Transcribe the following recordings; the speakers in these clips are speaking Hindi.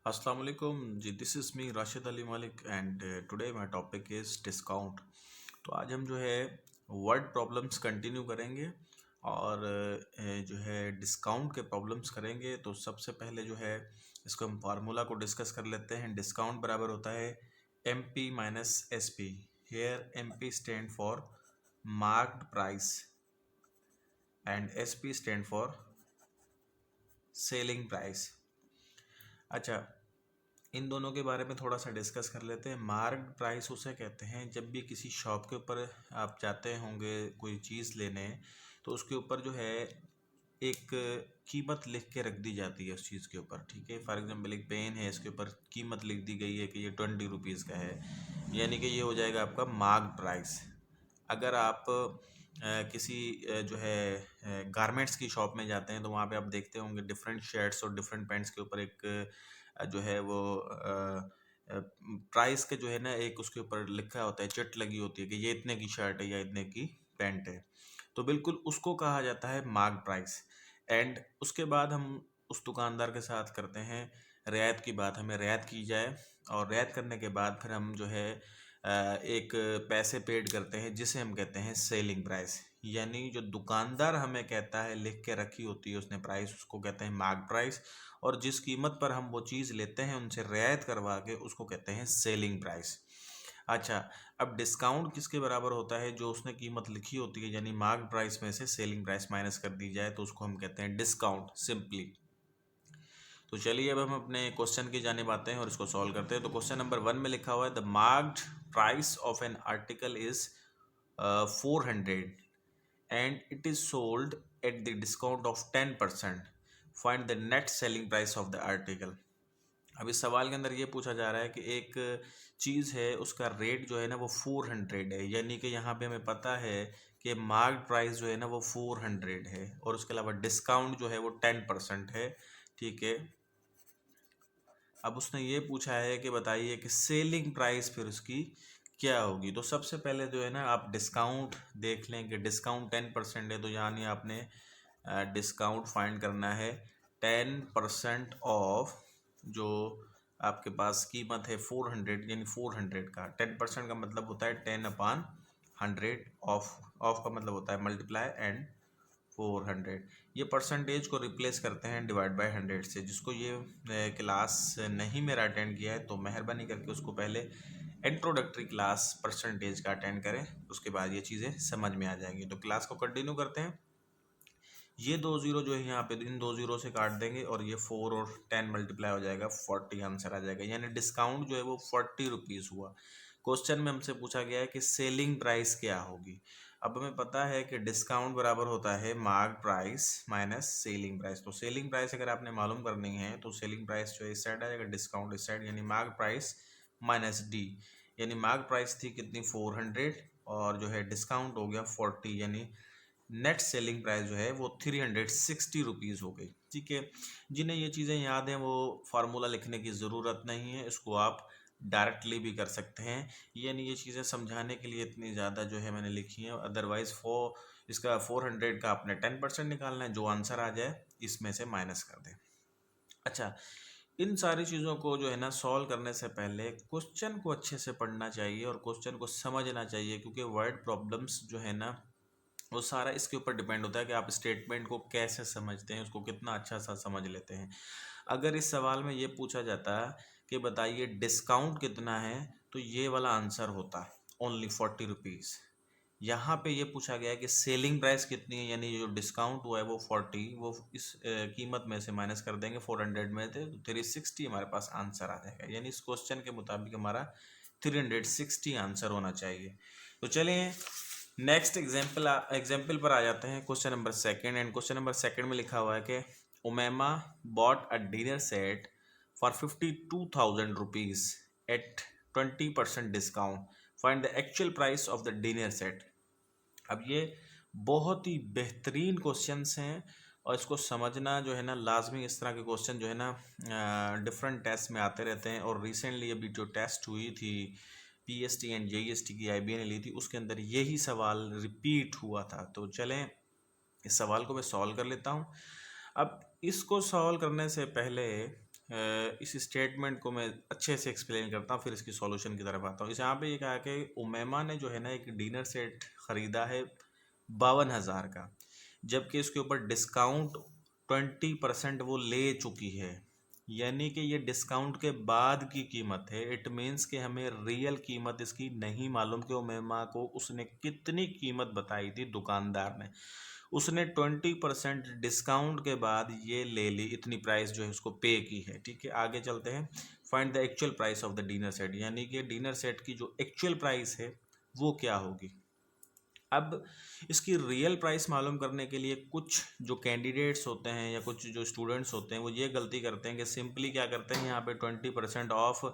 अस्सलाम वालेकुम जी। This is me Rashid Ali Malik and today my topic is discount. तो आज हम जो है वर्ड प्रॉब्लम्स कंटिन्यू करेंगे और जो है डिस्काउंट के प्रॉब्लम्स करेंगे। तो सबसे पहले जो है इसको हम फार्मूला को डिस्कस कर लेते हैं। डिस्काउंट बराबर होता है M P minus S P. Here M P stand for marked price and S P stand for selling price. अच्छा, इन दोनों के बारे में थोड़ा सा डिस्कस कर लेते हैं। मार्क्ड प्राइस उसे कहते हैं जब भी किसी शॉप के ऊपर आप जाते होंगे कोई चीज़ लेने, तो उसके ऊपर जो है एक कीमत लिख के रख दी जाती है उस चीज़ के ऊपर। ठीक है, फॉर एग्जांपल एक पेन है, इसके ऊपर कीमत लिख दी गई है कि ये 20 रुपीज़ का है, यानी कि ये हो जाएगा आपका मार्क्ड प्राइस। अगर आप किसी जो है गारमेंट्स की शॉप में जाते हैं तो वहाँ पे आप देखते होंगे डिफरेंट शर्ट्स और डिफरेंट पैंट्स के ऊपर एक जो है वो प्राइस के जो है ना एक उसके ऊपर लिखा होता है, चिट लगी होती है कि ये इतने की शर्ट है या इतने की पैंट है। तो बिल्कुल उसको कहा जाता है मार्क प्राइस। एंड उसके बाद हम उस दुकानदार के साथ करते हैं रियायत की बात, हमें रियायत की जाए और रियायत करने के बाद फिर हम जो है एक पैसे पेड करते हैं जिसे हम कहते हैं सेलिंग प्राइस। यानी जो दुकानदार हमें कहता है, लिख के रखी होती है उसने प्राइस, उसको कहते हैं मार्क प्राइस। और जिस कीमत पर हम वो चीज़ लेते हैं उनसे रियायत करवा के उसको कहते हैं सेलिंग प्राइस। अच्छा, अब डिस्काउंट किसके बराबर होता है? जो उसने कीमत लिखी होती है, यानी मार्क प्राइस में से सेलिंग प्राइस माइनस कर दी जाए तो उसको हम कहते हैं डिस्काउंट सिंपली। तो चलिए अब हम अपने क्वेश्चन की जानिब आते हैं और इसको सॉल्व करते हैं। तो क्वेश्चन नंबर 1 में लिखा हुआ है the marked price of an article is 400 and it is sold at the discount of 10%. Find the net selling price of the article. अब इस सवाल के अंदर ये पूछा जा रहा है कि एक चीज़ है, उसका रेट जो है ना वो 400 है, यानी कि यहाँ पे हमें पता है कि मार्केट प्राइस जो है ना वो 400 है और उसके अलावा डिस्काउंट जो है वो 10% है। ठीक है, अब उसने ये पूछा है कि बताइए कि सेलिंग प्राइस फिर उसकी क्या होगी। तो सबसे पहले जो है ना आप डिस्काउंट देख लें कि डिस्काउंट 10% है, तो यानी आपने डिस्काउंट फाइंड करना है 10% ऑफ जो आपके पास कीमत है 400, यानी 400 का 10% का मतलब होता है 10/100। ऑफ का मतलब होता है मल्टीप्लाई एंड 400। ये परसेंटेज को रिप्लेस करते हैं डिवाइड बाय 100 से। जिसको ये क्लास नहीं मेरा अटेंड किया है तो मेहरबानी करके उसको पहले इंट्रोडक्टरी क्लास परसेंटेज का अटेंड करें, उसके बाद ये चीज़ें समझ में आ जाएंगी। तो क्लास को कंटिन्यू करते हैं। ये 2 जीरो जो है यहाँ पे इन 2 जीरो से काट देंगे और ये 4 और 10 मल्टीप्लाई हो जाएगा, 40 आंसर आ जाएगा। यानी डिस्काउंट जो है वो 40 रुपीज़ हुआ। क्वेश्चन में हमसे पूछा गया है कि सेलिंग प्राइस क्या होगी। अब हमें पता है कि डिस्काउंट बराबर होता है mark price minus selling price. तो सेलिंग प्राइस अगर आपने मालूम करनी है तो सेलिंग प्राइस जो है इस साइड आ जाएगा, डिस्काउंट इस साइड, यानी मार्क प्राइस माइनस डी। यानी मार्क प्राइस थी कितनी 400 और जो है डिस्काउंट हो गया 40, यानी नेट सेलिंग प्राइस जो है वो 360 रुपीज़ हो गई। ठीक है, जिन्हें ये चीज़ें याद हैं वो फार्मूला लिखने की ज़रूरत नहीं है, इसको आप डायरेक्टली भी कर सकते हैं। यानी ये चीज़ें समझाने के लिए इतनी ज़्यादा जो है मैंने लिखी हैं। अदरवाइज़ इसका 400 का आपने 10% निकालना है, जो आंसर आ जाए इसमें से माइनस कर दें। अच्छा, इन सारी चीज़ों को जो है ना सॉल्व करने से पहले क्वेश्चन को अच्छे से पढ़ना चाहिए और क्वेश्चन को समझना चाहिए, क्योंकि वर्ड प्रॉब्लम्स जो है ना वो सारा इसके ऊपर डिपेंड होता है कि आप स्टेटमेंट को कैसे समझते हैं, उसको कितना अच्छा सा समझ लेते हैं। अगर इस सवाल में ये पूछा जाता कि बताइए डिस्काउंट कितना है, तो ये वाला आंसर होता ओनली 40 रुपीज़। यहाँ पे ये पूछा गया है कि सेलिंग प्राइस कितनी है, यानी जो डिस्काउंट हुआ है वो 40, वो इस कीमत में से माइनस कर देंगे 400 में थे तो 360 हमारे पास आंसर आ जाएगा। यानी इस क्वेश्चन के मुताबिक हमारा 360 आंसर होना चाहिए। तो चलिए नेक्स्ट एग्जाम्पल पर आ जाते हैं। Question number second, and question number second में लिखा हुआ है कि Umema bought a dinner set for 52,000 rupees at 20% discount. Find the actual price of the dinner set. अब ये बहुत ही बेहतरीन क्वेश्चंस हैं और इसको समझना जो है ना लाजमी। इस तरह के क्वेश्चन जो है ना डिफरेंट टेस्ट में आते रहते हैं और रिसेंटली अभी जो टेस्ट हुई थी पीएसटी एंड जेईएसटी की आईबीए ने ली थी, उसके अंदर यही सवाल रिपीट हुआ था। तो चलें इस सवाल को मैं सॉल्व कर लेता हूँ। अब इसको सॉल्व करने से पहले इस स्टेटमेंट को मैं अच्छे से एक्सप्लेन करता हूँ, फिर इसकी सॉल्यूशन की तरफ आता हूँ। इस यहाँ पे ये कहा कि उमैमा ने जो है ना एक डिनर सेट ख़रीदा है 52,000 का, जबकि इसके ऊपर डिस्काउंट 20% वो ले चुकी है। यानी कि ये डिस्काउंट के बाद की कीमत है। इट मीन्स कि हमें रियल कीमत इसकी नहीं मालूम कि उमैमा को उसने कितनी कीमत बताई थी दुकानदार ने। उसने 20% डिस्काउंट के बाद ये ले ली, इतनी प्राइस जो है उसको पे की है। ठीक है, आगे चलते हैं। Find the actual price of the dinner set, यानी कि डिनर सेट की जो एक्चुअल प्राइस है वो क्या होगी। अब इसकी रियल प्राइस मालूम करने के लिए कुछ जो कैंडिडेट्स होते हैं या कुछ जो स्टूडेंट्स होते हैं वो ये गलती करते हैं कि सिंपली क्या करते हैं, यहाँ पे 20% ऑफ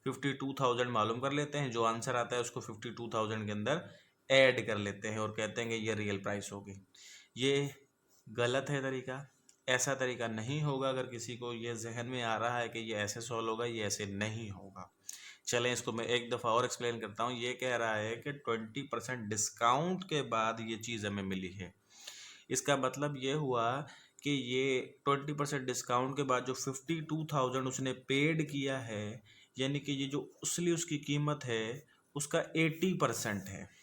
52,000 मालूम कर लेते हैं, जो आंसर आता है उसको 52,000 के अंदर ऐड कर लेते हैं और कहते हैं कि ये रियल प्राइस होगी। ये गलत है तरीका, ऐसा तरीका नहीं होगा। अगर किसी को ये जहन में आ रहा है कि ये ऐसे सॉल्व होगा, ये ऐसे नहीं होगा। चलें इसको मैं एक दफ़ा और एक्सप्लेन करता हूँ। ये कह रहा है कि 20% डिस्काउंट के बाद ये चीज़ हमें मिली है। इसका मतलब ये हुआ कि ये 20% डिस्काउंट के बाद जो 52,000 उसने पेड किया है, यानी कि ये जो असली उसकी कीमत है उसका 80% है।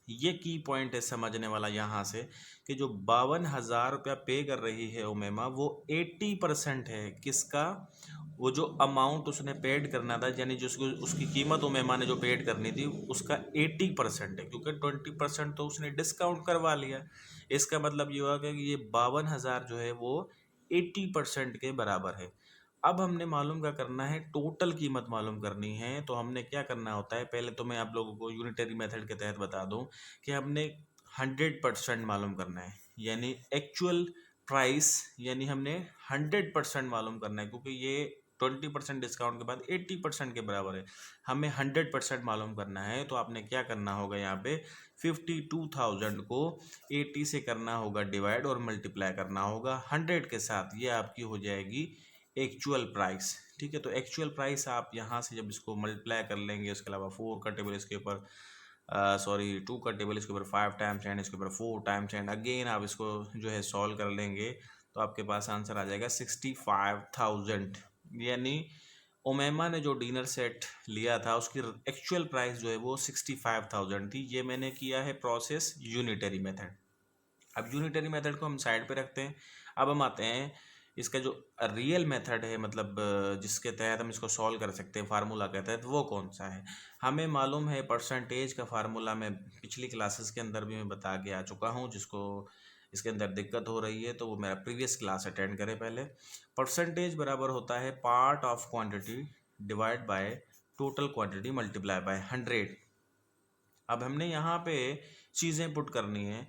ये की पॉइंट है समझने वाला यहाँ से कि जो 52,000 रुपया पे कर रही है उमैमा, वो 80% है किसका, वो जो अमाउंट उसने पेड करना था, यानी जो उसकी कीमत उमैमा ने जो पेड करनी थी उसका 80% है, क्योंकि 20% तो उसने डिस्काउंट करवा लिया। इसका मतलब ये हुआ कि ये 52,000 जो है वो 80% के बराबर है। अब हमने मालूम क्या करना है, टोटल कीमत मालूम करनी है। तो हमने क्या करना होता है, पहले तो मैं आप लोगों को यूनिटरी मेथड के तहत बता दूं कि हमने 100% मालूम करना है, यानी एक्चुअल प्राइस, यानी हमने 100% मालूम करना है, क्योंकि ये 20% डिस्काउंट के बाद 80% के बराबर है। हमें 100% मालूम करना है। तो आपने क्या करना होगा, यहाँ पे 52,000 को 80 से करना होगा डिवाइड और मल्टीप्लाई करना होगा 100 के साथ। ये आपकी हो जाएगी एक्चुअल प्राइस। ठीक है, तो एक्चुअल प्राइस आप यहाँ से जब इसको मल्टीप्लाई कर लेंगे, उसके अलावा 4 का टेबल इसके ऊपर, सॉरी 2 का टेबल इसके ऊपर 5 टाइम्स एंड इसके ऊपर 4 टाइम्स एंड अगेन आप इसको जो है सॉल्व कर लेंगे, तो आपके पास आंसर आ जाएगा 65,000। यानी ओमेमा ने जो डिनर सेट लिया था उसकी एक्चुअल प्राइस जो है वो 65,000 थी। ये मैंने किया है प्रोसेस यूनिटरी मेथड। अब यूनिटरी मेथड को हम साइड पे रखते हैं। अब हम आते हैं इसका जो रियल मेथड है, मतलब जिसके तहत हम इसको सॉल्व कर सकते हैं फार्मूला के तहत, वो कौन सा है। हमें मालूम है परसेंटेज का फार्मूला, मैं पिछली क्लासेस के अंदर भी मैं बता के आ चुका हूँ। जिसको इसके अंदर दिक्कत हो रही है तो वो मेरा प्रीवियस क्लास अटेंड करे पहले। परसेंटेज बराबर होता है part of quantity divide by total quantity multiply by 100। अब हमने यहाँ पे चीज़ें पुट करनी है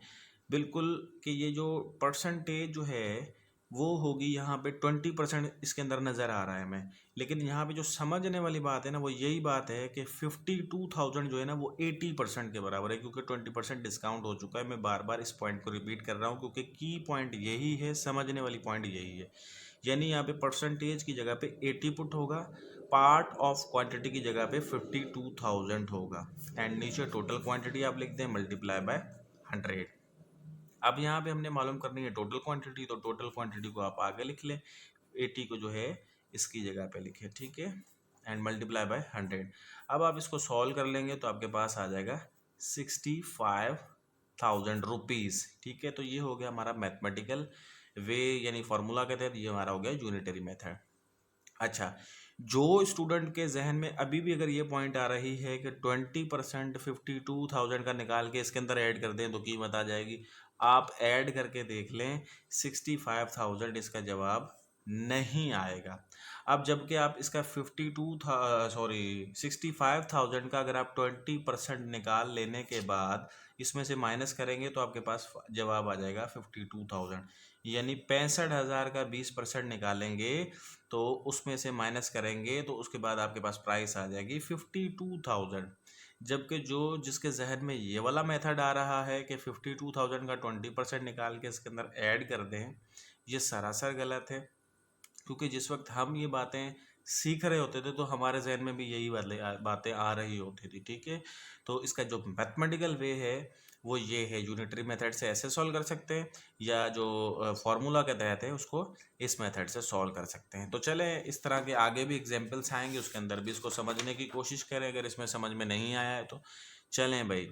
बिल्कुल कि ये जो परसेंटेज जो है वो होगी यहाँ पे 20% इसके अंदर नज़र आ रहा है हमें। लेकिन यहाँ पे जो समझने वाली बात है ना वो यही बात है कि 52,000 जो है ना वो 80% के बराबर है, क्योंकि 20% डिस्काउंट हो चुका है। मैं बार बार इस पॉइंट को रिपीट कर रहा हूँ क्योंकि की पॉइंट यही है, समझने वाली पॉइंट यही है। यानी यहाँ पे परसेंटेज की जगह पे 80 पुट होगा, पार्ट ऑफ क्वांटिटी की जगह पे 52,000 होगा, एंड नीचे टोटल क्वांटिटी आप लिख दें मल्टीप्लाई बाय 100। अब यहाँ पे हमने मालूम करनी है टोटल क्वांटिटी, तो टोटल क्वांटिटी को आप आगे लिख लें, 80 को जो है इसकी जगह पे लिखें। ठीक है, एंड मल्टीप्लाई बाय 100। अब आप इसको सॉल्व कर लेंगे तो आपके पास आ जाएगा 65,000 रुपीज़। ठीक है, तो ये हो गया हमारा मैथमेटिकल वे, यानी फार्मूला के तहत ये हमारा हो गया यूनिटरी मेथड। अच्छा, जो स्टूडेंट के जहन में अभी भी अगर ये पॉइंट आ रही है कि 20% 52,000 का निकाल के इसके अंदर ऐड कर दें तो कीमत आ जाएगी, आप ऐड करके देख लें 65,000 इसका जवाब नहीं आएगा। अब जबकि आप इसका 65,000 का अगर आप 20% निकाल लेने के बाद इसमें से माइनस करेंगे तो आपके पास जवाब आ जाएगा 52,000। यानी 65,000 का 20% निकालेंगे तो उसमें से माइनस करेंगे तो उसके बाद आपके पास प्राइस आ जाएगी 52,000। जबकि जो जिसके जहन में ये वाला मेथड आ रहा है कि 52,000 का 20% निकाल के इसके अंदर ऐड कर दें, ये सरासर गलत है। क्योंकि जिस वक्त हम ये बातें सीख रहे होते थे तो हमारे जहन में भी यही बातें आ रही होती थी। ठीक है, तो इसका जो मैथमेटिकल वे है वो ये है, यूनिटरी मेथड से ऐसे सॉल्व कर सकते हैं, या जो फॉर्मूला के तहत है उसको इस मेथड से सॉल्व कर सकते हैं। तो चले इस तरह के आगे भी एग्जांपल्स आएंगे, उसके अंदर भी इसको समझने की कोशिश करें, अगर इसमें समझ में नहीं आया है तो। चलें भाई,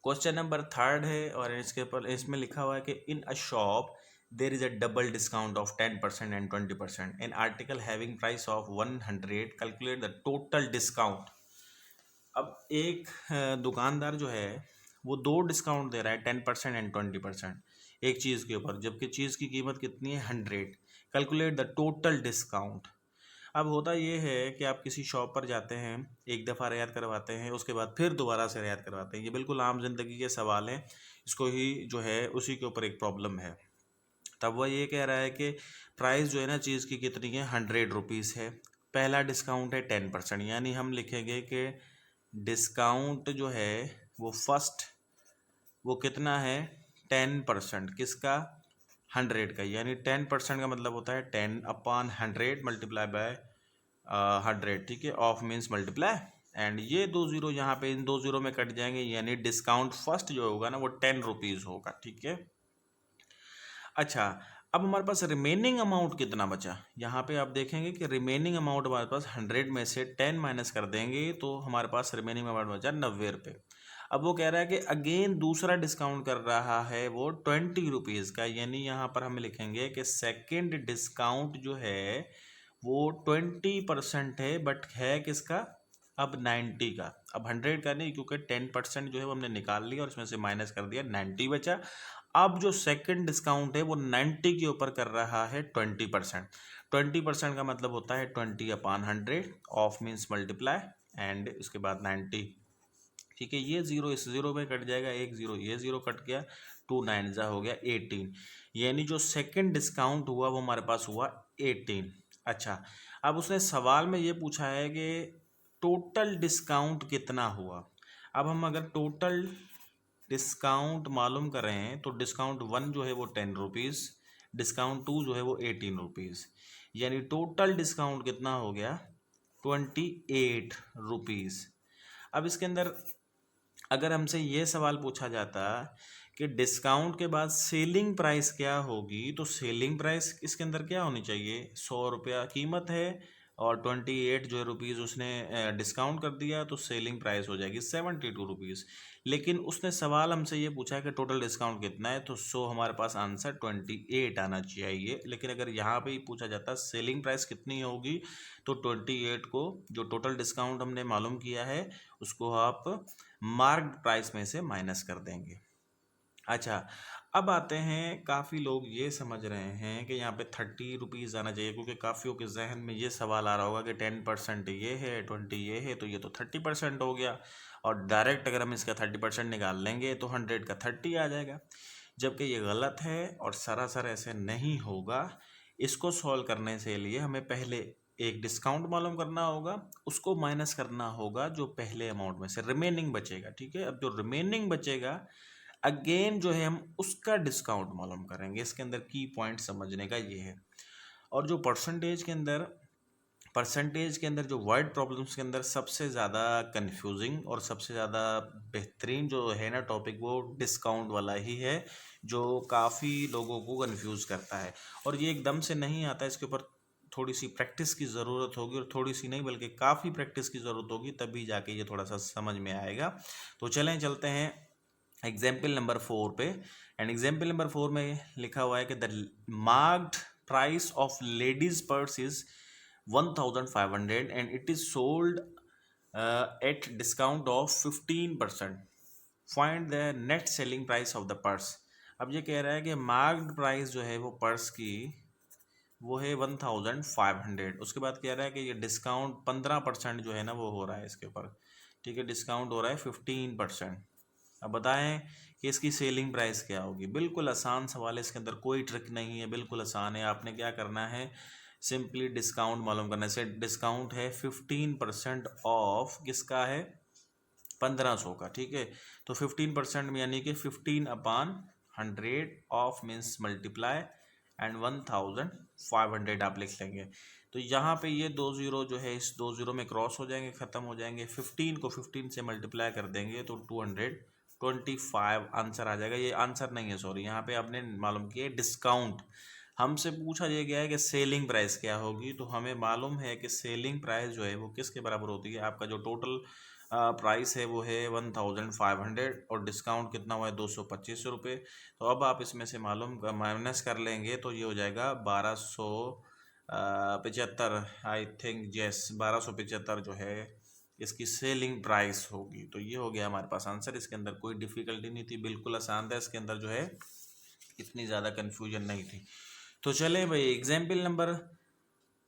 क्वेश्चन नंबर 3 है, और इसके ऊपर इसमें लिखा हुआ है कि in a shop there is a double discount of 10% and 20%, an article having price of 100, calculate the total discount. अब एक दुकानदार जो है वो दो डिस्काउंट दे रहा है, 10% एंड 20%, एक चीज़ के ऊपर, जबकि चीज़ की कीमत कितनी है, 100। Calculate the total discount. अब होता ये है कि आप किसी शॉप पर जाते हैं, एक दफ़ा रियायत करवाते हैं, उसके बाद फिर दोबारा से रियायत करवाते हैं, ये बिल्कुल आम जिंदगी के सवाल हैं, इसको ही जो है उसी के ऊपर एक प्रॉब्लम है। तब वह ये कह रहा है कि प्राइस जो है ना चीज़ की कितनी है, 100 रुपीज़ है, पहला डिस्काउंट है 10%, यानी हम लिखेंगे कि डिस्काउंट जो है वो फर्स्ट वो कितना है, 10%, किसका, 100 का, यानी 10% का मतलब होता है 10/100 मल्टीप्लाई बाय 100, ठीक है, ऑफ मीन्स मल्टीप्लाई, एंड ये 2 जीरो यहाँ पे इन 2 जीरो में कट जाएंगे, यानी डिस्काउंट फर्स्ट जो होगा ना वो 10 रुपीज़ होगा, ठीक है। अच्छा, अब हमारे पास रिमेनिंग अमाउंट कितना बचा, यहाँ पे आप देखेंगे कि रिमेनिंग अमाउंट हमारे पास 100 में से 10 माइनस कर देंगे तो हमारे पास रिमेनिंग अमाउंट बचा 90 रुपये। अब वो कह रहा है कि अगेन दूसरा डिस्काउंट कर रहा है वो 20 रुपीज़ का, यानी यहाँ पर हम लिखेंगे कि सेकेंड डिस्काउंट जो है वो 20% है, बट है किसका, अब 90 का। अब 100 का नहीं, क्योंकि 10% जो है वो हमने निकाल लिया और इसमें से माइनस कर दिया, 90 बचा। अब जो सेकंड डिस्काउंट है वो 90 के ऊपर कर रहा है 20%। 20% का मतलब होता है 20/100, ऑफ मीन्स मल्टीप्लाई, एंड उसके बाद 90, ठीक है। ये जीरो इस जीरो में कट जाएगा, एक जीरो ये जीरो कट गया, 2 9 जा हो गया 18, यानी जो सेकंड डिस्काउंट हुआ वो हमारे पास हुआ 18। अच्छा, अब उसने सवाल में ये पूछा है कि टोटल डिस्काउंट कितना हुआ। अब हम अगर टोटल डिस्काउंट मालूम करें तो डिस्काउंट 1 जो है वो 10 रुपीज़, डिस्काउंट 2 जो है वो 18 रुपीज़, यानी टोटल डिस्काउंट कितना हो गया, 28 रुपीज़। अब इसके अंदर अगर हमसे ये सवाल पूछा जाता कि डिस्काउंट के बाद सेलिंग प्राइस क्या होगी, तो सेलिंग प्राइस इसके अंदर क्या होनी चाहिए, 100 रुपया कीमत है और 28 जो रुपीज़ उसने डिस्काउंट कर दिया, तो सेलिंग प्राइस हो जाएगी 72 रुपीज़। लेकिन उसने सवाल हमसे ये पूछा कि टोटल डिस्काउंट कितना है, तो हमारे पास आंसर 28 आना चाहिए। लेकिन अगर यहाँ पे ही पूछा जाता सेलिंग प्राइस कितनी होगी, तो 28 को जो टोटल डिस्काउंट हमने मालूम किया है उसको आप मार्क्ड प्राइस में से माइनस कर देंगे। अच्छा, अब आते हैं, काफ़ी लोग ये समझ रहे हैं कि यहाँ पे 30 रुपीज़ आना चाहिए, क्योंकि काफ़ियों के जहन में ये सवाल आ रहा होगा कि 10% ये है, 20 ये है, तो ये तो 30% हो गया, और डायरेक्ट अगर हम इसका 30% निकाल लेंगे तो 100 का 30 आ जाएगा, जबकि ये गलत है और सरासर ऐसे नहीं होगा। इसको सॉल्व करने से लिए हमें पहले एक डिस्काउंट मालूम करना होगा, उसको माइनस करना होगा जो पहले अमाउंट में से रिमेनिंग बचेगा, ठीक है। अब जो रिमेनिंग बचेगा अगेन जो है हम उसका डिस्काउंट मालूम करेंगे। इसके अंदर की पॉइंट समझने का ये है। और जो परसेंटेज के अंदर जो वर्ड प्रॉब्लम्स के अंदर सबसे ज़्यादा कंफ्यूजिंग और सबसे ज़्यादा बेहतरीन जो है ना टॉपिक, वो डिस्काउंट वाला ही है, जो काफ़ी लोगों को कंफ्यूज करता है। और ये एकदम से नहीं आता, इसके ऊपर थोड़ी सी प्रैक्टिस की ज़रूरत होगी, और थोड़ी सी नहीं बल्कि काफ़ी प्रैक्टिस की ज़रूरत होगी, तभी जाके ये थोड़ा सा समझ में आएगा। तो चलते हैं एग्जाम्पल नंबर 4 पे। एंड एग्जाम्पल नंबर 4 में लिखा हुआ है कि the marked price of ladies purse is 1500 and it is sold at discount of 15%, find the net selling price of the purse. अब ये कह रहा है कि मार्क्ड प्राइस जो है वो पर्स की वो है 1500, उसके बाद कह रहा है कि ये डिस्काउंट 15% जो है ना वो हो रहा है इसके ऊपर, ठीक है, डिस्काउंट हो रहा है 15%। अब बताएं कि इसकी सेलिंग प्राइस क्या होगी। बिल्कुल आसान सवाल है, इसके अंदर कोई ट्रिक नहीं है, बिल्कुल आसान है। आपने क्या करना है, सिंपली डिस्काउंट मालूम करना है। डिस्काउंट है 15% ऑफ किसका है, 1500 का, ठीक है। तो 15% में यानी कि 15/100 ऑफ मीन्स मल्टीप्लाई एंड 1500 आप लिख लेंगे। तो यहाँ पे ये 2 जीरो जो है इस 2 जीरो में क्रॉस हो जाएंगे, ख़त्म हो जाएंगे। 15 को 15 से मल्टीप्लाई कर देंगे तो 220 25 आंसर आ जाएगा। ये आंसर नहीं है, सॉरी, यहाँ पे आपने मालूम किया डिस्काउंट। हमसे पूछा ये गया है कि सेलिंग प्राइस क्या होगी, तो हमें मालूम है कि सेलिंग प्राइस जो है वो किसके बराबर होती है, आपका जो टोटल प्राइस है वो है 1500 और डिस्काउंट कितना हुआ है 225 रुपये। तो अब आप इसमें से मालूम माइनस कर लेंगे तो ये हो जाएगा 1275, आई थिंक यस 1275 जो है इसकी सेलिंग प्राइस होगी। तो ये हो गया हमारे पास आंसर। इसके अंदर कोई डिफिकल्टी नहीं थी, बिल्कुल आसान था, इसके अंदर जो है इतनी ज़्यादा कन्फ्यूजन नहीं थी। तो चले भाई एग्जाम्पल नंबर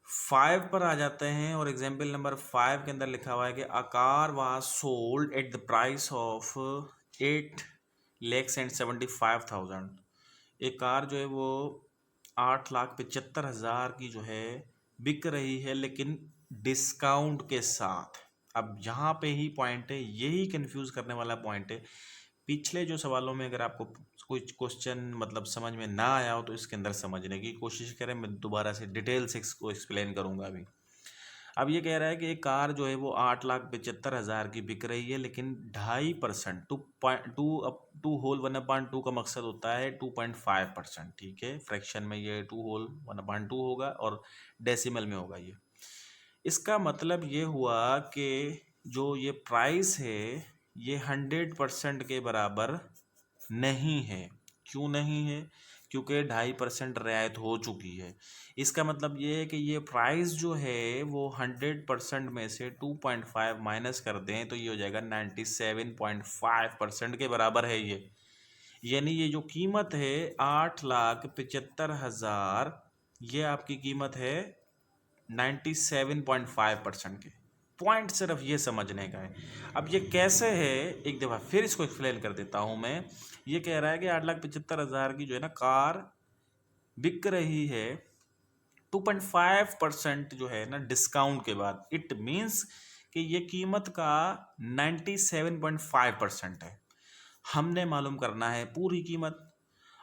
5 पर आ जाते हैं, और एग्जाम्पल नंबर 5 के अंदर लिखा हुआ है कि a car was sold at the price of 8,75,000। एक कार जो है वो 8,75,000 की जो है बिक रही है, लेकिन डिस्काउंट के साथ। अब यहाँ पे ही पॉइंट है, यही कंफ्यूज करने वाला पॉइंट है। पिछले जो सवालों में अगर आपको कुछ क्वेश्चन मतलब समझ में ना आया हो तो इसके अंदर समझने की कोशिश करें, मैं दोबारा से डिटेल से इसको एक्सप्लेन करूंगा अभी। अब ये कह रहा है कि एक कार जो है वो 8,75,000 की बिक रही है, लेकिन 2.5% 2 होल 1/2 का मकसद होता है 2.5%, ठीक है। फ्रैक्शन में ये 2 होल 1/2 होगा और डेसिमल में होगा। ये इसका मतलब ये हुआ कि जो ये प्राइस है ये 100% के बराबर नहीं है। क्यों नहीं है? क्योंकि 2.5% रियायत हो चुकी है। इसका मतलब ये है कि ये प्राइस जो है वो 100% में से 2.5 माइनस कर दें तो ये हो जाएगा 97.5% के बराबर है ये। यानी ये जो कीमत है 8,75,000, ये आपकी कीमत है 97.5% के। पॉइंट सिर्फ ये समझने का है। अब ये कैसे है, एक दफ़ा फिर इसको एक्सप्लेन कर देता हूँ मैं। ये कह रहा है कि 8,75,000 की जो है ना कार बिक रही है 2.5% जो है ना डिस्काउंट के बाद। इट मीन्स कि ये कीमत का 97.5% है। हमने मालूम करना है पूरी कीमत,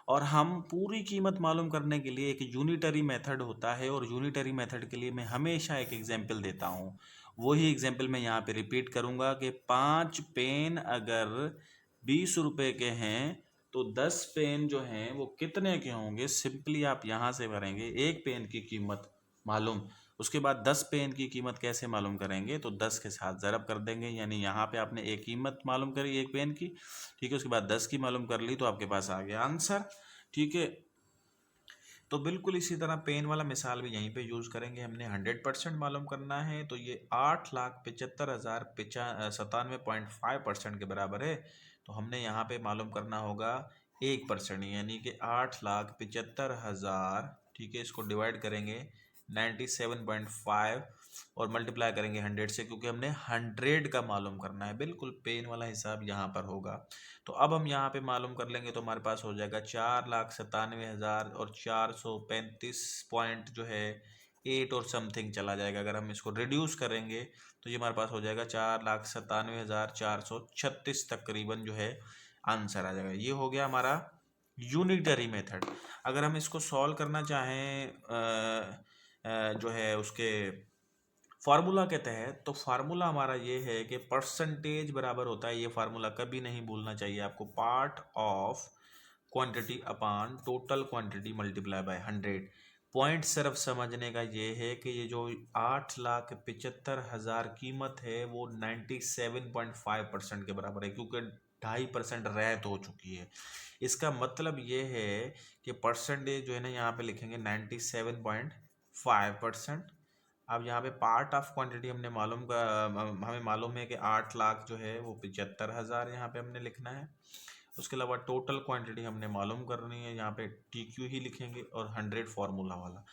और हम पूरी कीमत मालूम करने के लिए एक यूनिटरी मेथड होता है, और यूनिटरी मेथड के लिए मैं हमेशा एक एग्जांपल देता हूँ। वही एग्जांपल मैं यहाँ पे रिपीट करूँगा कि 5 पेन अगर 20 रुपए के हैं तो 10 पेन जो हैं वो कितने के होंगे। सिंपली आप यहाँ से भरेंगे, एक पेन की कीमत मालूम, उसके बाद 10 पेन की कीमत कैसे मालूम करेंगे, तो 10 के साथ ज़रब कर देंगे। यानी यहाँ पे आपने एक कीमत मालूम करी एक पेन की, ठीक है, उसके बाद 10 की मालूम कर ली तो आपके पास आ गया आंसर, ठीक है। तो बिल्कुल इसी तरह पेन वाला मिसाल भी यहीं पे यूज़ करेंगे। हमने 100% मालूम करना है, तो ये 8,75,097.5% के बराबर है। तो हमने यहाँ पे मालूम करना होगा 1%, यानी कि 8,75,000, ठीक है। इसको डिवाइड करेंगे 97.5 और मल्टीप्लाई करेंगे 100 से, क्योंकि हमने 100 का मालूम करना है। बिल्कुल पेन वाला हिसाब यहाँ पर होगा। तो अब हम यहाँ पे मालूम कर लेंगे तो हमारे पास हो जाएगा 4,97,435 पॉइंट जो है 8 और समथिंग चला जाएगा। अगर हम इसको रिड्यूस करेंगे तो ये हमारे पास हो जाएगा 4,97,436 तकरीबन जो है आंसर आ जाएगा। ये हो गया हमारा यूनिटरी मेथड। अगर हम इसको सॉल्व करना चाहें जो है उसके फार्मूला के तहत, तो फार्मूला हमारा ये है कि परसेंटेज बराबर होता है, ये फार्मूला कभी नहीं भूलना चाहिए आपको, part of quantity upon total quantity multiply by 100। Point सिर्फ समझने का ये है कि ये जो 8,75,000 कीमत है वो 97.5% के बराबर है, क्योंकि 2.5% रियायत हो चुकी है। इसका मतलब ये है कि परसेंटेज जो है ना यहाँ पे लिखेंगे 97.5%। अब यहाँ पे पार्ट ऑफ क्वांटिटी हमने हमें मालूम है कि 8 लाख जो है वो 75,000 यहाँ पे हमने लिखना है। उसके अलावा टोटल क्वांटिटी हमने मालूम करनी है, यहाँ पे TQ ही लिखेंगे और 100 फार्मूला वाला।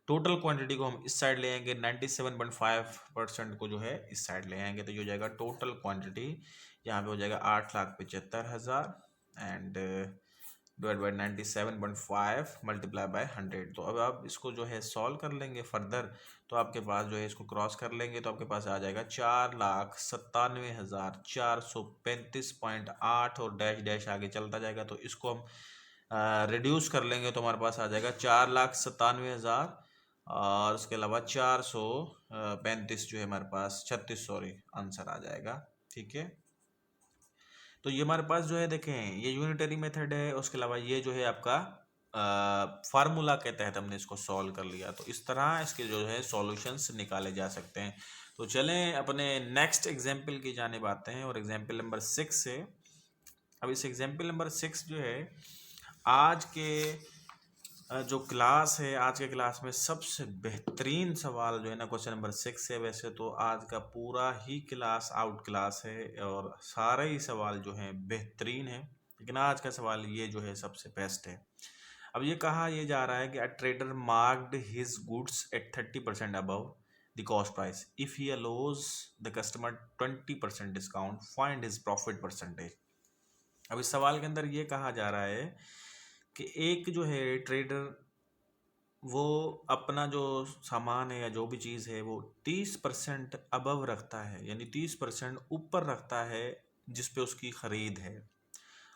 टोटल क्वांटिटी को हम इस साइड ले आएंगे, 97.5% को जो है इस साइड ले आएंगे, तो ये हो जाएगा टोटल क्वांटिटी। यहाँ पे हो जाएगा 8,75,000 and divide by 97.5 multiply by 100। तो अब आप इसको जो है सॉल्व कर लेंगे फर्दर, तो आपके पास जो है इसको क्रॉस कर लेंगे तो आपके पास आ जाएगा 4,97,435.8 और डैश डैश आगे चलता जाएगा। तो इसको हम रिड्यूस कर लेंगे तो हमारे पास आ जाएगा 4,97,000 और उसके अलावा 435 जो है हमारे पास 36 सॉरी आंसर आ जाएगा, ठीक है। तो ये हमारे पास जो है देखें, ये यूनिटरी मेथड है, उसके अलावा ये जो है आपका फार्मूला के तहत हमने इसको सॉल्व कर लिया। तो इस तरह इसके जो है सॉल्यूशंस निकाले जा सकते हैं। तो चलें अपने नेक्स्ट एग्जाम्पल की जानिब आते हैं, और एग्जाम्पल नंबर 6 है। अब इस एग्जाम्पल नंबर 6 जो है आज के जो क्लास है, आज के क्लास में सबसे बेहतरीन सवाल जो है ना क्वेश्चन नंबर 6 है। वैसे तो आज का पूरा ही क्लास आउट क्लास है और सारे ही सवाल जो हैं बेहतरीन है, लेकिन आज का सवाल ये जो है सबसे बेस्ट है। अब ये कहा ये जा रहा है कि a trader marked his goods at 30% above the cost price if he allows the customer 20% discount, find his profit percentage. अब इस सवाल के अंदर ये कहा जा रहा है कि एक जो है ट्रेडर वो अपना जो सामान है या जो भी चीज़ है वो 30% अबव रखता है, यानी 30% ऊपर रखता है जिस पे उसकी ख़रीद है,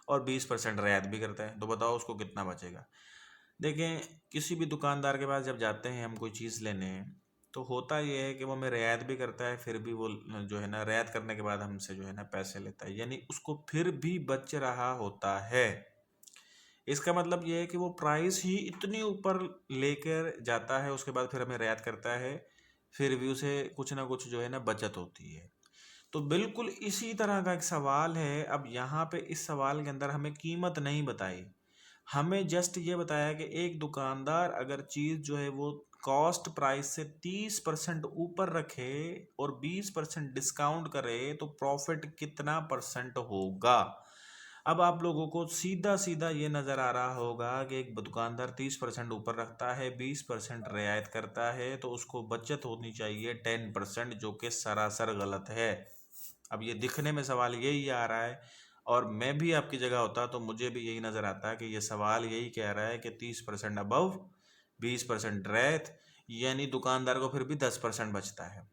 और 20% रियायत भी करता है। तो बताओ उसको कितना बचेगा। देखें, किसी भी दुकानदार के पास जब जाते हैं हम कोई चीज़ लेने, तो होता ये है कि वो हमें रियायत भी करता है, फिर भी वो जो है ना रियायत करने के बाद हमसे जो है ना पैसे लेता है, यानी उसको फिर भी बच रहा होता है। इसका मतलब ये है कि वो प्राइस ही इतनी ऊपर लेकर जाता है, उसके बाद फिर हमें रियायत करता है, फिर भी उसे कुछ ना कुछ जो है ना बचत होती है। तो बिल्कुल इसी तरह का एक सवाल है। अब यहाँ पे इस सवाल के अंदर हमें कीमत नहीं बताई, हमें जस्ट ये बताया कि एक दुकानदार अगर चीज़ जो है वो कॉस्ट प्राइस से 30% ऊपर रखे और 20% डिस्काउंट करे तो प्रॉफिट कितना परसेंट होगा। अब आप लोगों को सीधा सीधा ये नज़र आ रहा होगा कि एक दुकानदार 30% ऊपर रखता है, 20% रियायत करता है, तो उसको बचत होनी चाहिए 10%, जो कि सरासर गलत है। अब ये दिखने में सवाल यही आ रहा है, और मैं भी आपकी जगह होता तो मुझे भी यही नज़र आता कि ये सवाल यही कह रहा है कि 30% अबव, 20% रियायत, यानी दुकानदार को फिर भी 10% बचता है।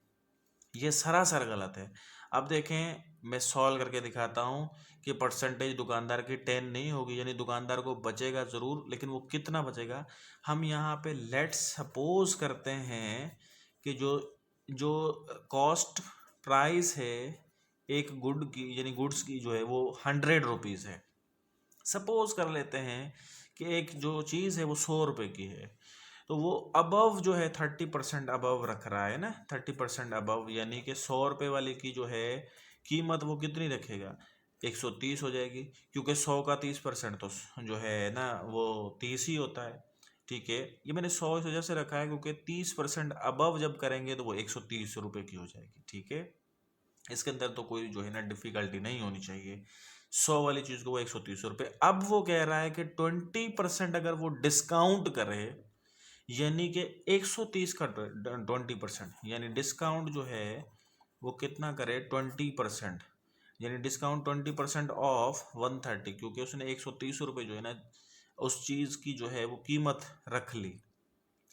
ये सरासर गलत है। अब देखें, मैं सॉल्व करके दिखाता हूँ कि परसेंटेज दुकानदार की 10 नहीं होगी, यानी दुकानदार को बचेगा ज़रूर, लेकिन वो कितना बचेगा। हम यहाँ पे लेट्स सपोज करते हैं कि जो जो कॉस्ट प्राइस है एक गुड की, यानी गुड्स की जो है वो 100 रुपीज़ है। सपोज कर लेते हैं कि एक जो चीज़ है वो 100 रुपये की है, तो वो अबव जो है 30% अबव रख रहा है ना, 30% अबव, यानी कि 100 रुपये वाली की जो है कीमत वो कितनी रखेगा, 130 हो जाएगी, क्योंकि 100 का 30% तो जो है ना वो 30 ही होता है। ठीक है, ये मैंने 100 इस वजह से रखा है क्योंकि 30% अबव जब करेंगे तो वो 130 रुपये की हो जाएगी। ठीक है, इसके अंदर तो कोई जो है ना डिफिकल्टी नहीं होनी चाहिए। 100 वाली चीज़ को वो 130 रुपये। अब वो कह रहा है कि 20% अगर वो डिस्काउंट करे, यानी कि 130 का 20%, यानी डिस्काउंट जो है वो कितना करे 20%, यानी डिस्काउंट 20% ऑफ 130, क्योंकि उसने 130 रुपये जो है ना उस चीज़ की जो है वो कीमत रख ली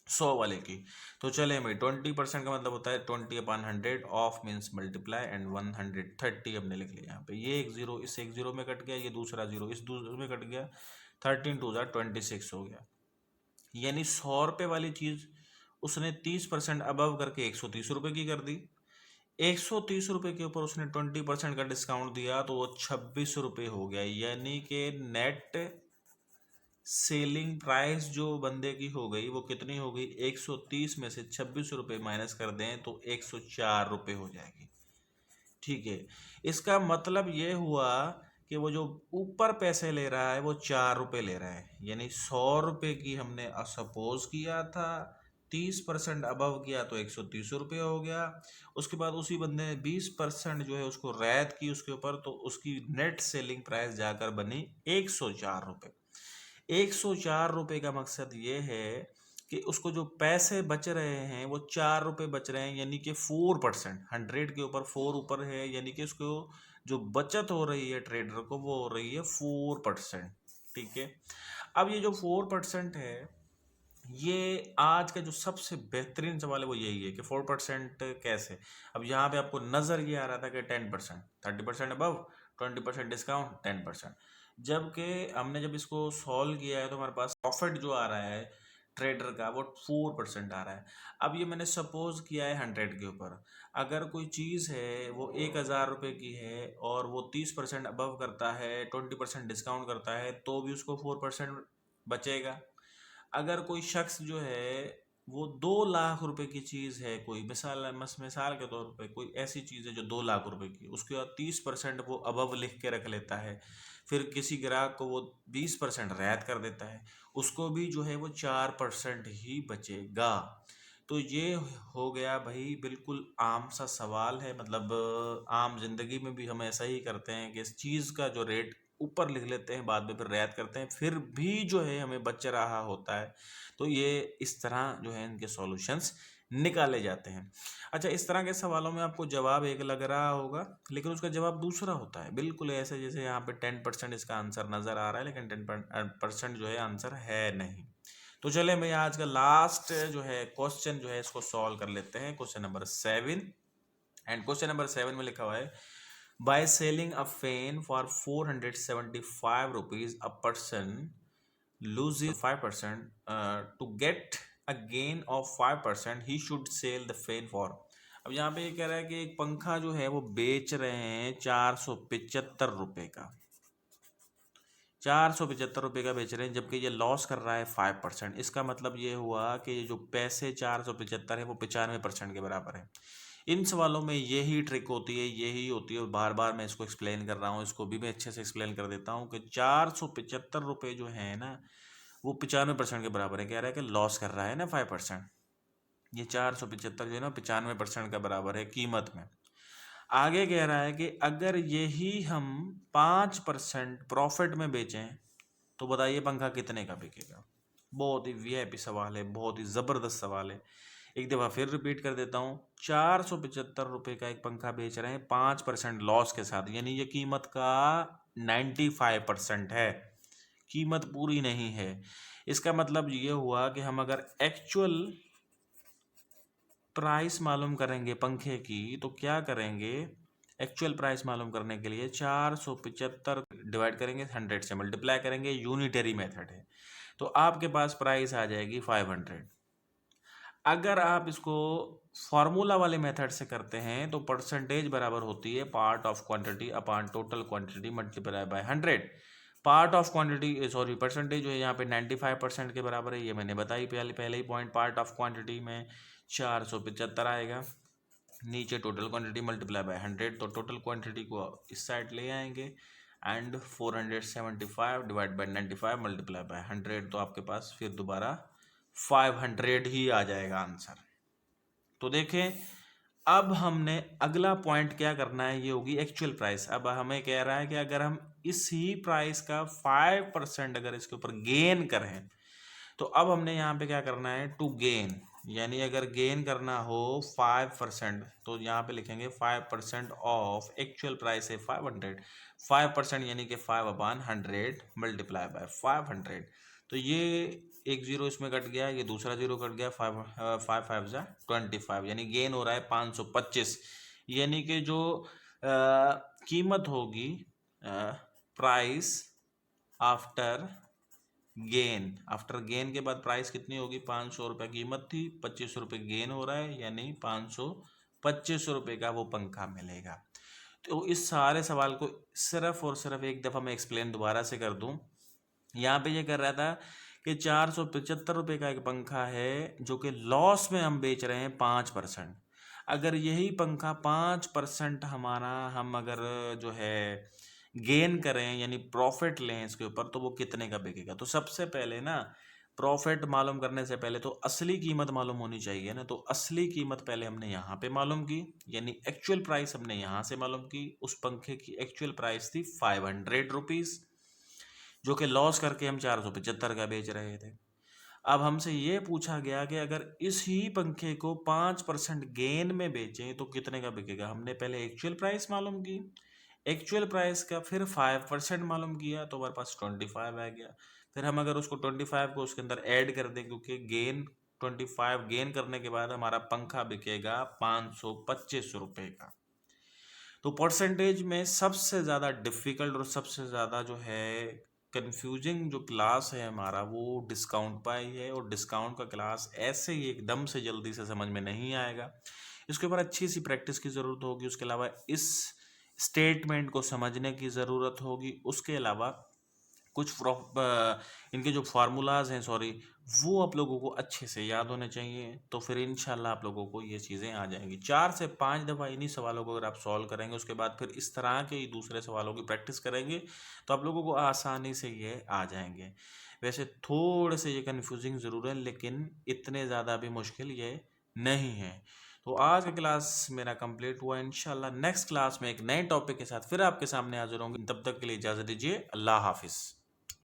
100 वाले की। तो चले भाई, 20% का मतलब होता है 20/100, ऑफ मीन्स मल्टीप्लाई, एंड 130 हमने लिख लिया यहाँ पे। ये एक जीरो इस एक जीरो में कट गया, ये दूसरा जीरो इस दूसरे में कट गया, 13 2 26 हो गया। यानी 100 रुपये वाली चीज़ उसने 30% अबव करके 130 रुपये की कर दी। 130 रुपये के ऊपर उसने 20% का डिस्काउंट दिया तो वो 26 रुपये हो गया, यानी कि नेट सेलिंग प्राइस जो बंदे की हो गई वो कितनी हो गई, 130 में से 26 रुपये माइनस कर दें तो 104 रुपये हो जाएगी। ठीक है, इसका मतलब ये हुआ कि वो जो ऊपर पैसे ले रहा है वो 4 रुपये ले रहा है, यानी 100 रुपये की हमने सपोज किया था, 30% अबव किया तो 130 रुपये हो गया। उसके बाद उसी बंदे ने 20% जो है उसको रियायत की उसके ऊपर, तो उसकी नेट सेलिंग प्राइस जाकर बनी 104 रुपये। 104 रुपये का मकसद ये है कि उसको जो पैसे बच रहे हैं वो 4 रुपये बच रहे हैं, यानी कि 4%, 100 के ऊपर 4 ऊपर है, यानी कि उसको जो बचत हो रही है ट्रेडर को वो हो रही है 4%। ठीक है, अब ये जो 4% है, ये आज का जो सबसे बेहतरीन सवाल है वो यही है कि 4% कैसे। अब यहाँ पे आपको नज़र ये आ रहा था कि 10%, 30% अबव, 20% डिस्काउंट, 10%, जबकि हमने जब इसको सॉल्व किया है तो हमारे पास प्रॉफिट जो आ रहा है ट्रेडर का वो 4% आ रहा है। अब ये मैंने सपोज किया है 100 के ऊपर। अगर कोई चीज़ है वो 1,000 रुपये की है और वो 30% अबव करता है, 20% डिस्काउंट करता है, तो भी उसको 4% बचेगा। अगर कोई शख्स जो है वो 2 लाख रुपए की चीज़ है, कोई मिसाल के तौर पे कोई ऐसी चीज़ है जो 2 लाख रुपए की, उसके बाद 30% वो अबव लिख के रख लेता है, फिर किसी ग्राहक को वो 20% रियायत कर देता है, उसको भी जो है वो 4% ही बचेगा। तो ये हो गया भाई, बिल्कुल आम सा सवाल है। मतलब आम जिंदगी में भी हम ऐसा ही करते हैं कि इस चीज़ का जो रेट ऊपर लिख लेते हैं, बाद में फिर रियायत करते हैं, फिर भी जो है हमें बच रहा होता है। तो ये इस तरह जो है इनके सॉल्यूशंस निकाले जाते हैं। अच्छा, इस तरह के सवालों में आपको जवाब एक लग रहा होगा, लेकिन उसका जवाब दूसरा होता है, बिल्कुल ऐसे जैसे यहाँ पे 10% इसका आंसर नज़र आ रहा है, लेकिन 10% जो है आंसर है नहीं। तो चले मैं आज का लास्ट जो है क्वेश्चन जो है इसको सॉल्व कर लेते हैं, question number 7। And question number 7 में लिखा हुआ है, by selling a fan for 475 rupees a person loses 5% to get a gain of 5%, he should sell the fan for। अब यहाँ पे ये कह रहा है कि एक पंखा जो है वो बेच रहे हैं 475 रुपये का, 475 रुपये का बेच रहे हैं, जबकि ये लॉस कर रहा है 5%। इसका मतलब ये हुआ कि ये जो पैसे 475 है वो 95% के बराबर है। इन सवालों में यही ट्रिक होती है, यही होती है, और बार बार मैं इसको एक्सप्लेन कर रहा हूँ, इसको भी मैं अच्छे से एक्सप्लेन कर देता हूँ कि 475 रुपये जो है ना वो 95% के बराबर है। कह रहा है कि लॉस कर रहा है ना 5%, ये 475 जो है ना 95% का बराबर है कीमत में। आगे कह रहा है कि अगर यही हम 5% प्रॉफिट में बेचें तो बताइए पंखा कितने का बिकेगा। बहुत ही वीआईपी सवाल है, बहुत ही ज़बरदस्त सवाल है। एक दफ़ा फिर रिपीट कर देता हूँ, 475 रुपये का एक पंखा बेच रहे हैं 5% लॉस के साथ, यानी ये कीमत का 95% है, कीमत पूरी नहीं है। इसका मतलब ये हुआ कि हम अगर एक्चुअल प्राइस मालूम करेंगे पंखे की तो क्या करेंगे, एक्चुअल प्राइस मालूम करने के लिए 475 डिवाइड करेंगे 100 से, मल्टीप्लाई करेंगे, यूनिटरी मेथड है, तो आपके पास प्राइस आ जाएगी 500। अगर आप इसको फॉर्मूला वाले मेथड से करते हैं तो परसेंटेज बराबर होती है part of quantity upon total quantity multiply by 100। Part of quantity sorry percentage जो है यहाँ पे 95% के बराबर है, ये मैंने बताई पहले ही पॉइंट। पार्ट ऑफ क्वांटिटी में 475 आएगा, नीचे टोटल क्वांटिटी मल्टीप्लाई बाय 100, तो टोटल क्वांटिटी को इस साइड ले आएंगे and 475 divide by 95 multiply by 100, तो आपके पास फिर दोबारा 500 ही आ जाएगा आंसर। तो देखें, अब हमने अगला पॉइंट क्या करना है, ये होगी एक्चुअल प्राइस। अब हमें कह रहा है कि अगर हम इसी प्राइस का 5% अगर इसके ऊपर गेन करें तो अब हमने यहाँ पे क्या करना है, टू गेन, यानी अगर गेन करना हो 5% तो यहाँ पे लिखेंगे 5% ऑफ एक्चुअल प्राइस है 500, 5% यानी कि 5/100 मल्टीप्लाई बाय 500। तो ये एक जीरो इसमें कट गया, ये दूसरा जीरो कट गया, 5 5 5 25, यानी गेन हो रहा है 525। यानी कि जो कीमत होगी price after gain, after gain के बाद प्राइस कितनी होगी, 500 रुपये कीमत थी, 25 रुपये गेन हो रहा है, यानी 525 रुपये का वो पंखा मिलेगा। तो इस सारे सवाल को सिर्फ और सिर्फ एक दफ़ा मैं एक्सप्लेन दोबारा से कर दूं। यहाँ पे ये कर रहा था कि 475 रुपये का एक पंखा है जो कि लॉस में हम बेच रहे हैं 5%। अगर यही पंखा 5% हमारा हम अगर जो है गेन करें यानी प्रॉफिट लें इसके ऊपर, तो वो कितने का बिकेगा। तो सबसे पहले ना प्रॉफिट मालूम करने से पहले तो असली कीमत मालूम होनी चाहिए ना, तो असली कीमत पहले हमने यहाँ पे मालूम की, यानी एक्चुअल प्राइस हमने यहाँ से मालूम की। उस पंखे की एक्चुअल प्राइस थी 500 रुपीज़, जो कि लॉस करके हम 475 का बेच रहे थे। अब हमसे ये पूछा गया कि अगर इस ही पंखे को 5% गेन में बेचें तो कितने का बिकेगा। हमने पहले एक्चुअल प्राइस मालूम की, एक्चुअल प्राइस का फिर 5% मालूम किया, तो हमारे पास 25 आ गया। फिर हम अगर उसको 25 को उसके अंदर ऐड कर दें, क्योंकि गेन 25 गेन करने के बाद हमारा पंखा बिकेगा 525 रुपये का। तो परसेंटेज में सबसे ज़्यादा डिफ़िकल्ट और सबसे ज़्यादा जो है कंफ्यूजिंग जो क्लास है हमारा वो डिस्काउंट पाई है, और डिस्काउंट का क्लास ऐसे ही एकदम से जल्दी से समझ में नहीं आएगा। इसके ऊपर अच्छी सी प्रैक्टिस की ज़रूरत होगी। उसके अलावा इस स्टेटमेंट को समझने की ज़रूरत होगी। उसके अलावा कुछ इनके जो फार्मूलाज हैं, सॉरी, वो आप लोगों को अच्छे से याद होने चाहिए। तो फिर इंशाल्लाह आप लोगों को ये चीज़ें आ जाएंगी। 4 से 5 दफ़ा इन्हीं सवालों को अगर आप सॉल्व करेंगे, उसके बाद फिर इस तरह के ही दूसरे सवालों की प्रैक्टिस करेंगे, तो आप लोगों को आसानी से ये आ जाएंगे। वैसे थोड़े से ये कन्फ्यूजिंग ज़रूर है, लेकिन इतने ज़्यादा भी मुश्किल ये नहीं है। तो आज का क्लास मेरा कंप्लीट हुआ। इंशाल्लाह नेक्स्ट क्लास में एक नए टॉपिक के साथ फिर आपके सामने हाजिर होंगे। तब तक के लिए इजाज़त दीजिए। अल्लाह हाफिज़।